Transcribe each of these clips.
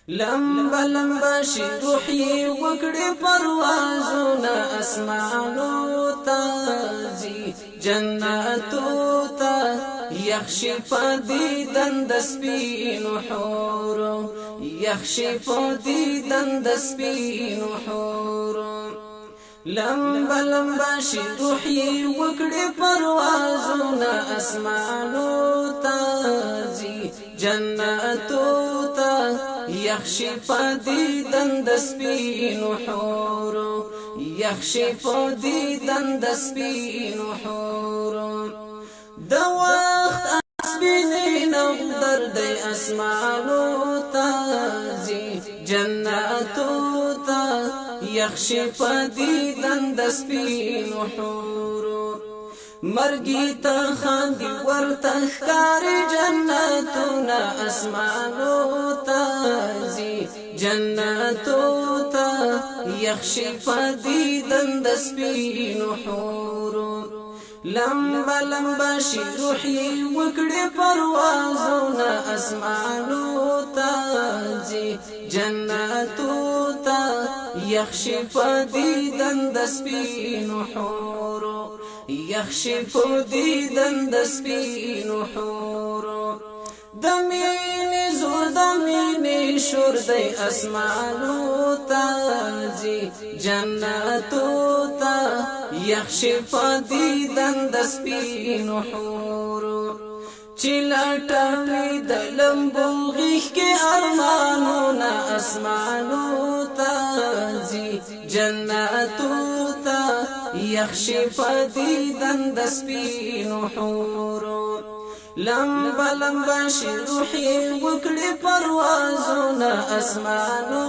لمبا لمبا شي روحي وکړي پروازونه اسمانو تازي جناتو تا يخشي فديدن د سپینو حورو يخشي فديدن د سپینو حورو لمبا لمبا شي روحي وکړي پروازونه اسمانو تازي جناتو تا يخشي فديدن د سپینو حورو يخشي فديدن د سپینو حورو د وخت اسبینین درد اسمانو تازي جناتو تا يخشي فديدن د سپینو حورو مرګي ته خاندي ورته ښکاري جنتونه اسمانو تازي جنتو ته يخشي فديدن د سپینو حورو لمبا لمبا شي روحي وکړي پروازونه اسمانو تازي جنتو ته يخشي فديدن د سپینو حورو يخشي فديدن د سپینو حورو دميني زور دميني شور دي اسمانو تازي جناتو تا يخشي فديدن د سپینو حورو چلټوي د لمبو غیخ کې ارمانونه اسمانو تازي جناتو تا يخشي فديدن د سپینو حورو لمبا لمبا شي روحي وکړي پروازونه اسمانو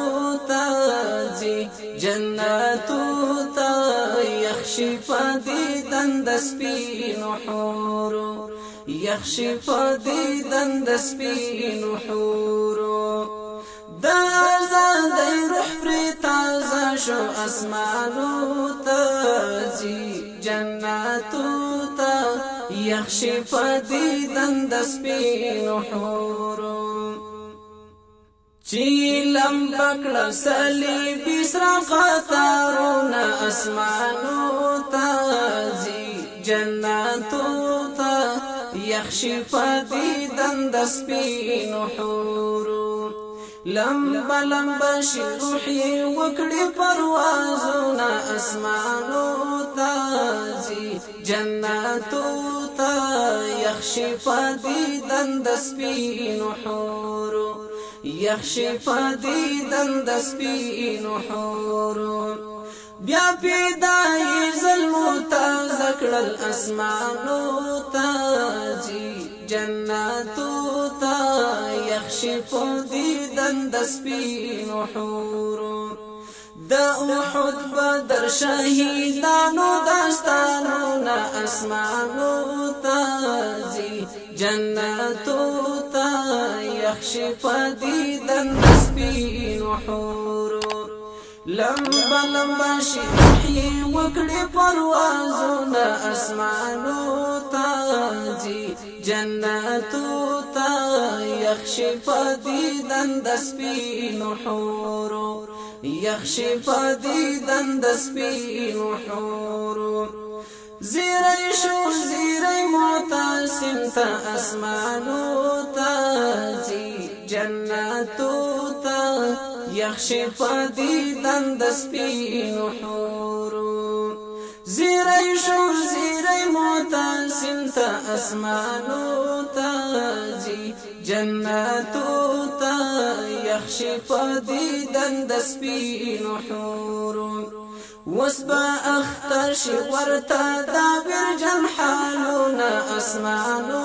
تازي جناتو تا يخشي فديدن د سپینو حورو يخشي فديدن د سپینو حورو دا زاد روح پر تازه شو اسمانو تازي جناتو تا يخشي فديدن د سپینو حورو چی لمبکړه صلیبی سرا قطارونه اسمانو تازي جناتو تا يخشي فديدن د سپینو حورو لمبا لمبا شي روحي وکړي پروازونه اسمانو تازي جناتو تا يخشي فديدن د سپینو حورو يخشي فديدن د سپینو حورو بیا پیدای ظلمو تا ذکرل اسمانو تازي جناتو تا يخشي فديدن د سپینو حورو دا احد بدر شهیدانو داستانونا اسمانو تازي جناتو تا يخشي فديدن د سپینو حورو لمبا لمبا شي روحي وکړي پروازونه اسمانو تازي جناتو تا يخشي فديدن د سپینو حورو يخشي فديدن د سپینو حورو زيري شو زيري معتصم تا اسمانو تازي جناتو تا يخشي فديدن د سپینو حورو زيري شو زيري معتصم تا اسمانو تازي جناتو تا يخشي فديدن د سپینو حورو وسبا اختر شي ورتا دابر جنحالونا اسمانو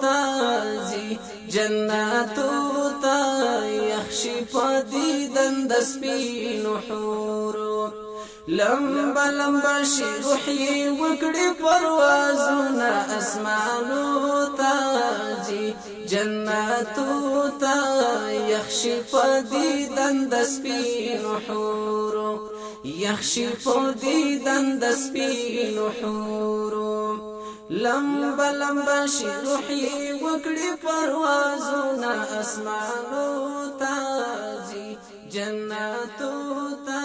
تازي جناتو تا يخشي فديدن د سپینو حورو لمبا لمبا شي روحي وکړي پروازونه اسمانو تازي جناتو تا يخشي فديدن د سپینو حورو يخشي فديدن د سپینو حورو لمبا لمبا شي روحي وکړي پروازونه اسمانو تازي جناتو تا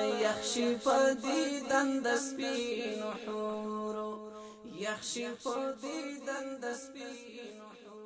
یخشی پدیدن دسپین حورو یخشی پدیدن دسپین حورو